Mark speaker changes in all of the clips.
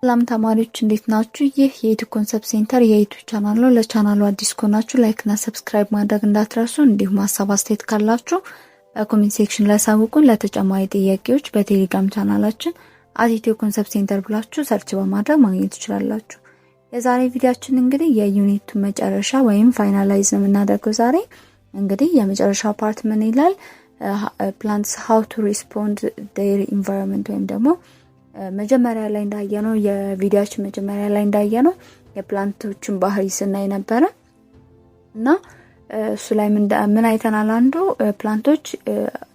Speaker 1: ሰላም ተማሪዎች እንዴት ናችሁ? ይህ የዩቲዩብ ኮንሰፕት ሴንተር የዩቲዩብ ቻናል ነው። ለቻናሉ አዲስ ከሆናችሁ ላይክ እና ሰብስክራይብ ማድረግ እንዳትረሱ። እንዲሁም ሀሳብ አስተያየት ካላችሁ በኮሜንት ሴክሽን ላይ አሳውቁን። ለተጨማሪ ጥያቄዎች በቴሌግራም ቻናላችን ዩቲዩብ ኮንሰፕት ሴንተር ብላችሁ ሰርች በማድረግ ማግኘት ትችላላችሁ። የዛሬ ቪዲዮአችን እንግዲህ የዩኒቱ መጨረሻ ወይም ፋይናላይዝ ነው የምናደርገው። ዛሬ እንግዲህ የመጨረሻው ፓርት ምን ይላል? plants how to respond their environment ወይም ደግሞ መጀመሪያ ላይ እንዳየነው የቪዲዮአችን መጀመሪያ ላይ እንዳየነው የፕላንቶችን ባህሪ ስናይ ነበር እና እሱ ላይ ምን አይተናል? አንዱ ፕላንቶች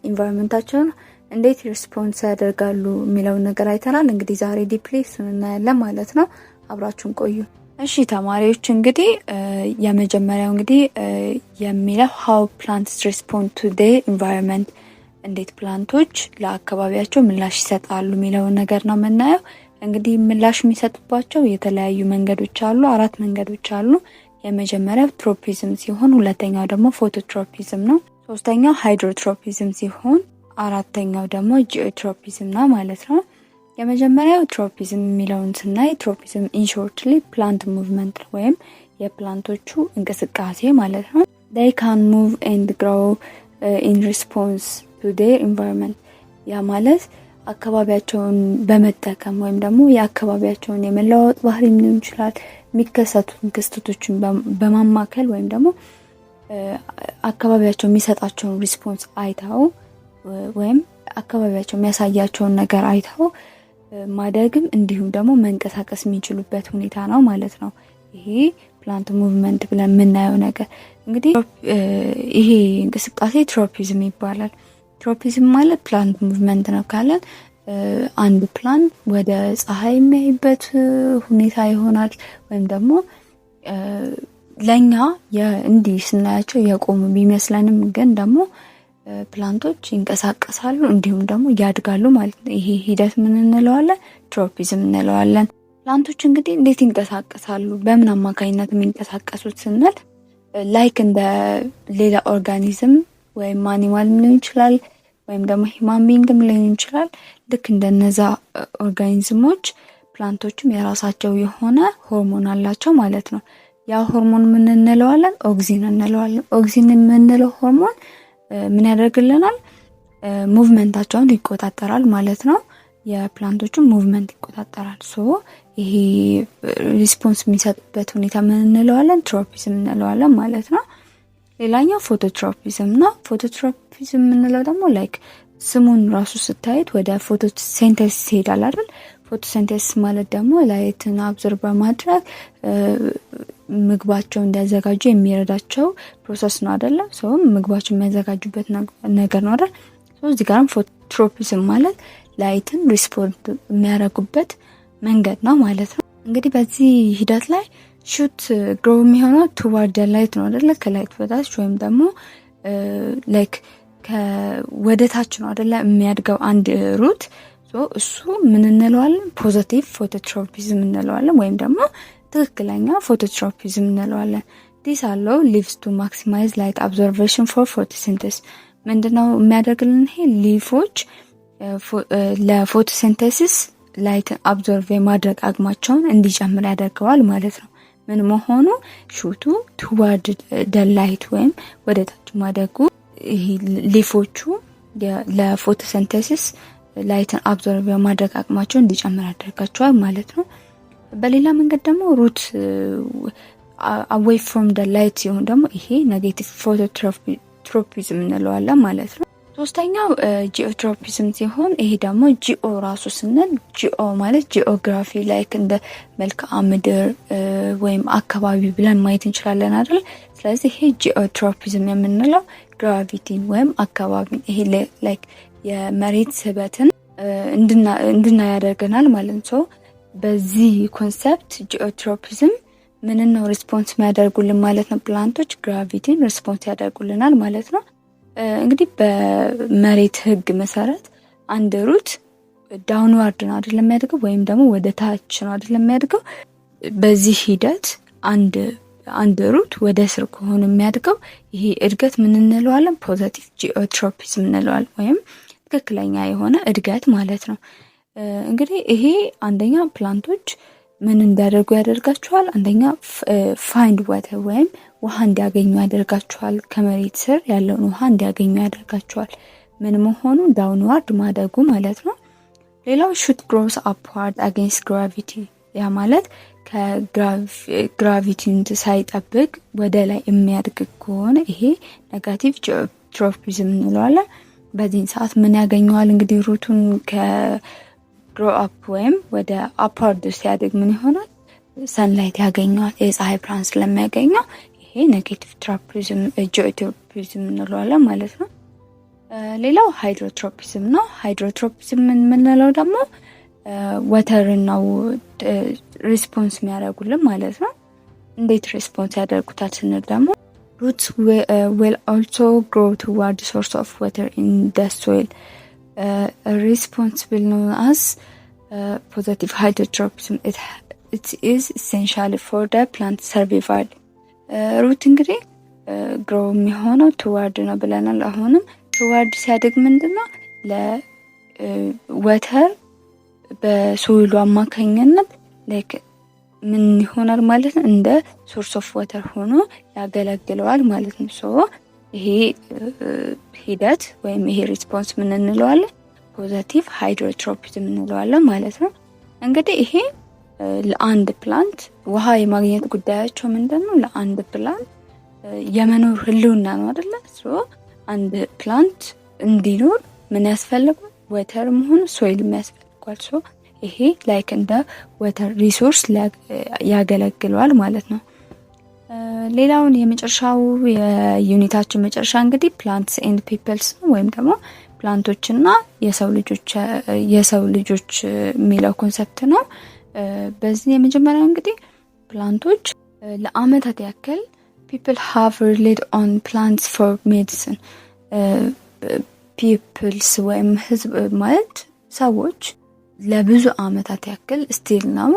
Speaker 1: ኢንቫይሮንመንታቸውን እንዴት ሪስፖንስ ያደርጋሉ የሚለው ነገር አይተናል። እንግዲህ ዛሬ ዲፕሊ እናያለን ማለት ነው። አብራችሁን ቆዩ። እሺ ተማሪዎች እንግዲህ የመጀመሪያው እንግዲህ የሚለው how plants respond to their environment እንዴት ፕላንቶች ለአካባቢያቸው ምላሽ ይሰጣሉ የሚለው ነገር ነው የምናየው። እንግዲህ ምላሽ የሚሰጡባቸው የተለያዩ መንገዶች አሉ። 4 መንገዶች አሉ። የመጀመሪያው ትሮፒዝም ሲሆን ሁለተኛው ደግሞ ፎቶትሮፒዝም ነው። ሶስተኛው ሃይድሮትሮፒዝም ሲሆን አራተኛው ደግሞ ጂኦትሮፒዝም ነው ማለት ነው። የመጀመሪያው ትሮፒዝም የሚለውን ስናይ ትሮፒዝም ኢንሾርትሊ ፕላንት ሙቭመንት ወይም የፕላንቶቹ እንቅስቃሴ ማለት ነው። they can move and grow in response to their environment ያ ማለት አካባቢያቸውን በመጠቀም ወይም ደግሞ የአካባቢያቸውን የመለዋወጥ ባህሪ ሊሆን ይችላል የሚከሰቱ ክስተቶችን በማማከል ወይም ደግሞ አካባቢያቸው የሚሰጣቸውን ሪስፖንስ አይተው ወይም አካባቢያቸው የሚያሳያቸውን ነገር አይተው ማደግም እንዲሁም ደግሞ መንቀሳቀስ የሚችሉበት ሁኔታ ነው ማለት ነው። ይሄ ፕላንት ሙቭመንት ብለን የምናየው ነገር እንግዲህ ይሄ እንቅስቃሴ ትሮፒዝም ይባላል። ትሮፒዝም ማለት ፕላንት ሙቭመንት ነው ካለን አንድ ፕላንት ወደ ፀሐይ የሚያይበት ሁኔታ ይሆናል ወይም ደግሞ ለኛ እንዲህ ስናያቸው የቆሙ ቢመስለንም ግን ደግሞ ፕላንቶች ይንቀሳቀሳሉ እንዲሁም ደግሞ ያድጋሉ ማለት ነው። ይሄ ሂደት ምን እንለዋለን? ትሮፒዝም እንለዋለን። ፕላንቶች እንግዲህ እንዴት ይንቀሳቀሳሉ? በምን አማካኝነት የሚንቀሳቀሱት ስንል ላይክ እንደ ሌላ ኦርጋኒዝም ወይም አኒማል ሊሆን ይችላል ወይም ደግሞ ሂውማን ቢንግም ሊሆን ይችላል። ልክ እንደነዛ ኦርጋኒዝሞች ፕላንቶችም የራሳቸው የሆነ ሆርሞን አላቸው ማለት ነው። ያ ሆርሞን ምን እንለዋለን? ኦክሲን እንለዋለን። ኦክሲን የምንለው ሆርሞን ምን ያደርግልናል? ሙቭመንታቸውን ይቆጣጠራል ማለት ነው። የፕላንቶቹን ሙቭመንት ይቆጣጠራል። ይሄ ሪስፖንስ የሚሰጡበት ሁኔታ ምን እንለዋለን? ትሮፒዝም እንለዋለን ማለት ነው። ሌላኛው ፎቶትሮፒዝም ነው። ፎቶትሮፒዝም የምንለው ደግሞ ላይክ ስሙን ራሱ ስታዩት ወደ ፎቶሲንተሲስ ይሄዳል አይደል? ፎቶሲንተሲስ ማለት ደግሞ ላይትን አብዞርብ በማድረግ ምግባቸው እንዲያዘጋጁ የሚረዳቸው ፕሮሰስ ነው አይደለ? ምግባቸው የሚያዘጋጁበት ነገር ነው አይደል? እዚህ ጋርም ፎቶትሮፒዝም ማለት ላይትን ሪስፖንድ የሚያደርጉበት መንገድ ነው ማለት ነው። እንግዲህ በዚህ ሂደት ላይ ሹት ግሮ የሚሆነው ቱዋርድ ላይት ነው አይደለ? ከላይት በታች ወይም ደግሞ ላይክ ወደ ታች ነው አይደለ የሚያድገው አንድ ሩት። እሱ ምን እንለዋለን? ፖዚቲቭ ፎቶትሮፒዝም እንለዋለን ወይም ደግሞ ትክክለኛ ፎቶትሮፒዝም እንለዋለን። ዲስ አለው ሊቭስ ቱ ማክሲማይዝ ላይት አብዞርቬሽን ፎር ፎቶሲንተሲስ። ምንድነው የሚያደርግልን? ይሄ ሊፎች ለፎቶሲንተሲስ ላይት አብዞርቭ የማድረግ አቅማቸውን እንዲጨምር ያደርገዋል ማለት ነው። ምን መሆኑ? ሹቱ ቱዋርድ ደላይት ወይም ወደ ታች ማደጉ ይሄ ሊፎቹ ለፎቶሲንተሲስ ላይትን አብዞርቭ የማድረግ አቅማቸውን እንዲጨምር ያደርጋቸዋል ማለት ነው። በሌላ መንገድ ደግሞ ሩት አዌይ ፍሮም ደ ላይት ሲሆን ደግሞ ይሄ ኔጌቲቭ ፎቶትሮፒዝም እንለዋለን ማለት ነው። ሶስተኛው ጂኦትሮፒዝም ሲሆን ይሄ ደግሞ ጂኦ ራሱ ስንል ጂኦ ማለት ጂኦግራፊ ላይክ እንደ መልክዓ ምድር ወይም አካባቢ ብለን ማየት እንችላለን አይደል? ስለዚህ ይሄ ጂኦትሮፒዝም የምንለው ግራቪቲን ወይም አካባቢ ይሄ ላይክ የመሬት ስበትን እንድናይ ያደርገናል ማለት ነው። በዚህ ኮንሰፕት ጂኦትሮፒዝም ምንን ነው ሪስፖንስ የሚያደርጉልን ማለት ነው? ፕላንቶች ግራቪቲን ሪስፖንስ ያደርጉልናል ማለት ነው። እንግዲህ በመሬት ህግ መሰረት አንድ ሩት ዳውንዋርድ ነው አይደል የሚያድገው ወይም ደግሞ ወደ ታች ነው አይደል የሚያድገው። በዚህ ሂደት አንድ ሩት ወደ ስር ከሆነ የሚያድገው ይሄ እድገት ምን እንለዋለን? ፖዚቲቭ ጂኦትሮፒዝም እንለዋለን ወይም ትክክለኛ የሆነ እድገት ማለት ነው። እንግዲህ ይሄ አንደኛ ፕላንቶች ምን እንዲያደርጉ ያደርጋቸዋል? አንደኛ ፋይንድ ዋተር ወይም ውሃ እንዲያገኙ ያደርጋቸዋል። ከመሬት ስር ያለውን ውሃ እንዲያገኙ ያደርጋቸዋል። ምን መሆኑ? ዳውንዋርድ ማደጉ ማለት ነው። ሌላው ሹት ግሮስ አፕዋርድ አጌንስት ግራቪቲ፣ ያ ማለት ከግራቪቲን ሳይጠብቅ ወደ ላይ የሚያድግ ከሆነ ይሄ ኔጋቲቭ ጂኦትሮፒዝም እንለዋለን። በዚህን ሰዓት ምን ያገኘዋል? እንግዲህ ሩቱን ከግሮ አፕ ወይም ወደ አፕዋርድ ሲያድግ ምን ይሆናል? ሰንላይት ያገኘዋል፣ የፀሐይ ብርሃን ስለሚያገኘው ይሄ ኔጌቲቭ ጂኦትሮፒዝም እንለዋለን ማለት ነው። ሌላው ሃይድሮትሮፒዝም ነው። ሃይድሮትሮፒዝም የምንለው ደግሞ ወተርን ነው ሪስፖንስ የሚያደርጉልን ማለት ነው። እንዴት ሪስፖንስ ያደርጉታል ስንል ደግሞ roots will also grow toward the source of water in the soil. Responsible known as positive hydrotropism. It is essential for the plant survival. root እንግዲህ grow የሚሆነው toward ነው ብለናል። አሁንም toward ሲያድግ ምንድነው ለወተር በሶይሉ አማካኝነት ላይክ ምን ይሆናል ማለት ነው? እንደ ሶርስ ኦፍ ወተር ሆኖ ያገለግለዋል ማለት ነው። ሶ ይሄ ሂደት ወይም ይሄ ሪስፖንስ ምን እንለዋለን? ፖዘቲቭ ሃይድሮትሮፒዝም እንለዋለን ማለት ነው። እንግዲህ ይሄ ለአንድ ፕላንት ውሃ የማግኘት ጉዳያቸው ምንድነው? ለአንድ ፕላንት የመኖር ህልውና ነው አይደለ? ሶ አንድ ፕላንት እንዲኖር ምን ያስፈልጋል? ወተር መሆኑ ሶይል ያስፈልጋል። ሶ ይሄ ላይክ እንደ ወተር ሪሶርስ ያገለግለዋል ማለት ነው። ሌላውን የመጨረሻው የዩኒታችን መጨረሻ እንግዲህ ፕላንትስ ኤንድ ፒፕልስ ነው፣ ወይም ደግሞ ፕላንቶችና የሰው ልጆች የሚለው ኮንሰፕት ነው። በዚህ የመጀመሪያው እንግዲህ ፕላንቶች ለአመታት ያክል people have relied on plants for medicine. ፒፕልስ ወይም ህዝብ ማለት ሰዎች ለብዙ አመታት ያክል ስቲል ነው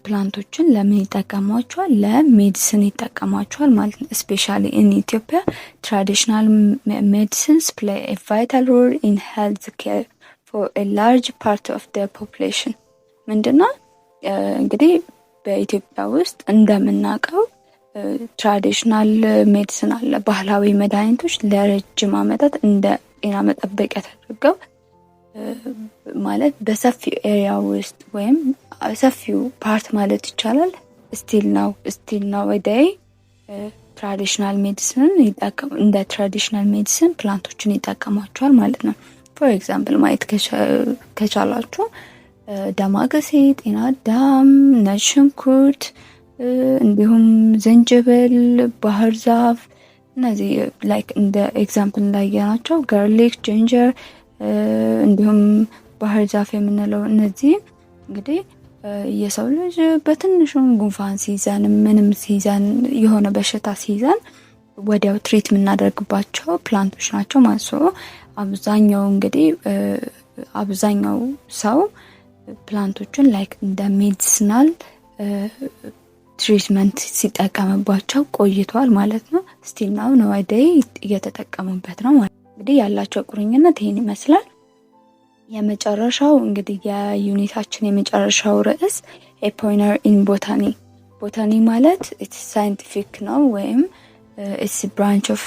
Speaker 1: ፕላንቶችን ለምን ይጠቀሟቸዋል? ለሜዲሲን ይጠቀሟቸዋል ማለት ነው። ስፔሻሊ ኢን ኢትዮጵያ ትራዲሽናል ሜዲሲንስ ፕሌይ ኤ ቫይታል ሮል ኢን ሄልዝ ኬር ፎር ኤ ላርጅ ፓርት ኦፍ ዘ ፖፑሌሽን። ምንድነው እንግዲህ በኢትዮጵያ ውስጥ እንደምናውቀው ትራዲሽናል ሜዲሲን አለ፣ ባህላዊ መድኃኒቶች ለረጅም አመታት እንደ ጤና መጠበቂያ ተደርገው ማለት በሰፊው ኤሪያ ውስጥ ወይም ሰፊው ፓርት ማለት ይቻላል ስቲል ነው ወደይ ትራዲሽናል ሜዲሲን እንደ ትራዲሽናል ሜዲሲን ፕላንቶችን ይጠቀሟቸዋል ማለት ነው። ፎር ኤግዛምፕል ማየት ከቻላችሁ ዳማከሴ፣ ጤና አዳም፣ ነጭ ሽንኩርት እንዲሁም ዝንጅብል፣ ባህር ዛፍ እነዚህ ላይክ እንደ ኤግዛምፕል እንዳየናቸው ጋርሊክ፣ ጂንጀር እንዲሁም ባህር ዛፍ የምንለው እነዚህ እንግዲህ የሰው ልጅ በትንሹም ጉንፋን ሲይዘን ምንም ሲይዘን የሆነ በሽታ ሲይዘን ወዲያው ትሪት የምናደርግባቸው ፕላንቶች ናቸው ማለት ነው። አብዛኛው ሰው ፕላንቶችን ላይክ እንደ ሜዲሲናል ትሪትመንት ሲጠቀምባቸው ቆይቷል ማለት ነው። ስቲል ናው ነዋይዴይ እየተጠቀሙበት ነው ማለት ነው። እንግዲህ ያላቸው ቁርኝነት ይሄን ይመስላል። የመጨረሻው እንግዲህ የዩኒታችን የመጨረሻው ርዕስ ኤ ፖይነር ኢን ቦታኒ። ቦታኒ ማለት ኢትስ ሳይንቲፊክ ነው ወይም ኢትስ ብራንች ኦፍ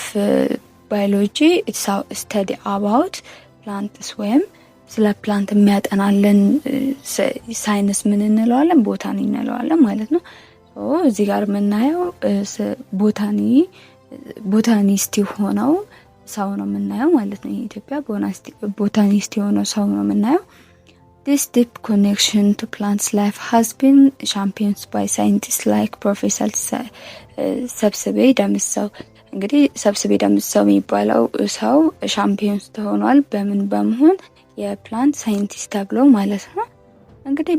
Speaker 1: ባዮሎጂ ኢትስ ስተዲ አባውት ፕላንትስ ወይም ስለ ፕላንት የሚያጠናልን ሳይንስ ምን እንለዋለን? ቦታኒ እንለዋለን ማለት ነው። እዚህ ጋር የምናየው ቦታኒስት የሆነው ሰው ነው የምናየው ማለት ነው። የኢትዮጵያ ቦታኒስት የሆነው ሰው ነው የምናየው። This deep connection to plants life has been championed by scientists like Professor ሰብስቤ ደምሰው። እንግዲህ ሰብስቤ ደምሰው የሚባለው ሰው ሻምፒዮንስ ተሆኗል በመሆን የፕላንት ሳይንቲስት ተብሎ ማለት ነው። እንግዲህ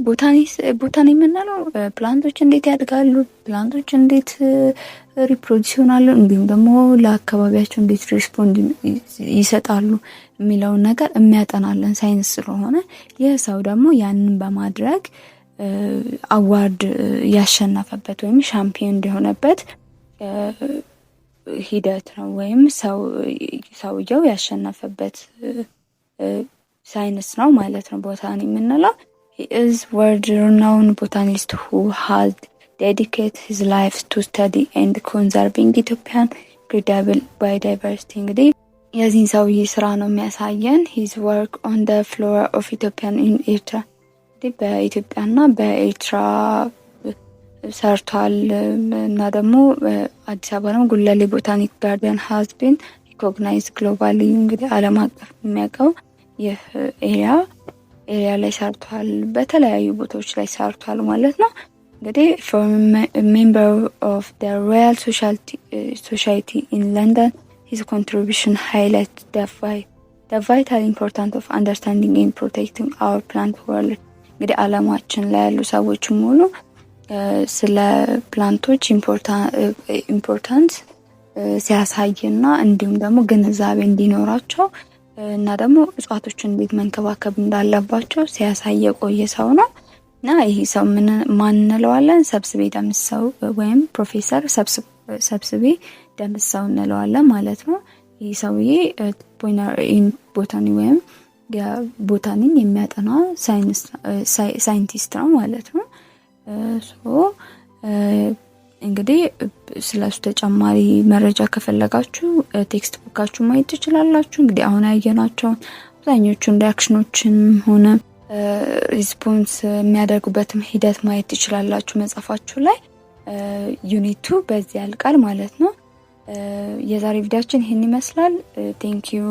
Speaker 1: ቦታኒ የምንለው ፕላንቶች እንዴት ያድጋሉ፣ ፕላንቶች እንዴት ሪፕሮዲስ ይሆናሉ፣ እንዲሁም ደግሞ ለአካባቢያቸው እንዴት ሪስፖንድ ይሰጣሉ የሚለውን ነገር የሚያጠናለን ሳይንስ ስለሆነ ይህ ሰው ደግሞ ያንን በማድረግ አዋርድ ያሸነፈበት ወይም ሻምፒዮን እንደሆነበት ሂደት ነው ወይም ሰውየው ያሸነፈበት ሳይንስ ነው ማለት ነው ቦታኒ የምንለው። he is world renowned botanist who has dedicated his life to study and conserving Ethiopian incredible biodiversity። እንግዲህ የዚህን ሰውዬ ስራ ነው የሚያሳየን። his work on the flora of Ethiopian in Eritrea በኢትዮጵያና በኤርትራ ሰርቷል እና ደግሞ አዲስ አበባ ነው ጉለሌ ቦታኒክ ጋርደን has been recognized globally። እንግዲህ ዓለም አቀፍ የሚያውቀው ይህ ኤሪያ ላይ ሰርቷል፣ በተለያዩ ቦታዎች ላይ ሰርቷል ማለት ነው። እንግዲህ for a member of the Royal Society in London his contribution highlights the vital importance of understanding and protecting our plant world። እንግዲህ ዓለማችን ላይ ያሉ ሰዎች ሙሉ ስለ ፕላንቶች ኢምፖርታንስ ሲያሳይና እንዲሁም ደግሞ ግንዛቤ እንዲኖራቸው እና ደግሞ እጽዋቶችን እንዴት መንከባከብ እንዳለባቸው ሲያሳይ የቆየ ሰው ነው እና ይሄ ሰው ማን እንለዋለን? ሰብስቤ ደምሰው ወይም ፕሮፌሰር ሰብስቤ ደምሰው እንለዋለን ማለት ነው። ይህ ሰውዬ ቦታኒ ወይም ቦታኒን የሚያጠና ሳይንቲስት ነው ማለት ነው። እንግዲህ ስለሱ ተጨማሪ መረጃ ከፈለጋችሁ ቴክስት ቡካችሁ ማየት ትችላላችሁ። እንግዲህ አሁን ያየናቸው አብዛኞቹን ሪአክሽኖችን ሆነ ሪስፖንስ የሚያደርጉበትም ሂደት ማየት ትችላላችሁ መጽሐፋችሁ ላይ። ዩኒቱ በዚህ ያልቃል ማለት ነው። የዛሬ ቪዲዮአችን ይሄን ይመስላል። ቴንኪዩ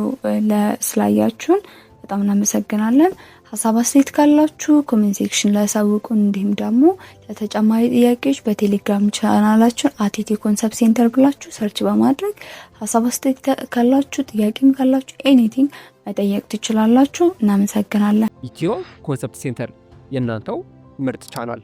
Speaker 1: ስላያችሁን በጣም እናመሰግናለን። ሀሳብ አስተያየት ካላችሁ ኮሜንት ሴክሽን ላይ አሳውቁን። እንዲሁም ደግሞ ለተጨማሪ ጥያቄዎች በቴሌግራም ቻናላችን @ኢትዮኮንሰፕት ብላችሁ ሰርች በማድረግ ሀሳብ አስተያየት ካላችሁ ጥያቄም ካላችሁ ኤኒቲንግ መጠየቅ ትችላላችሁ። እናመሰግናለን።
Speaker 2: ኢትዮ ኮንሰፕት ሴንተር የእናንተው ምርጥ ቻናል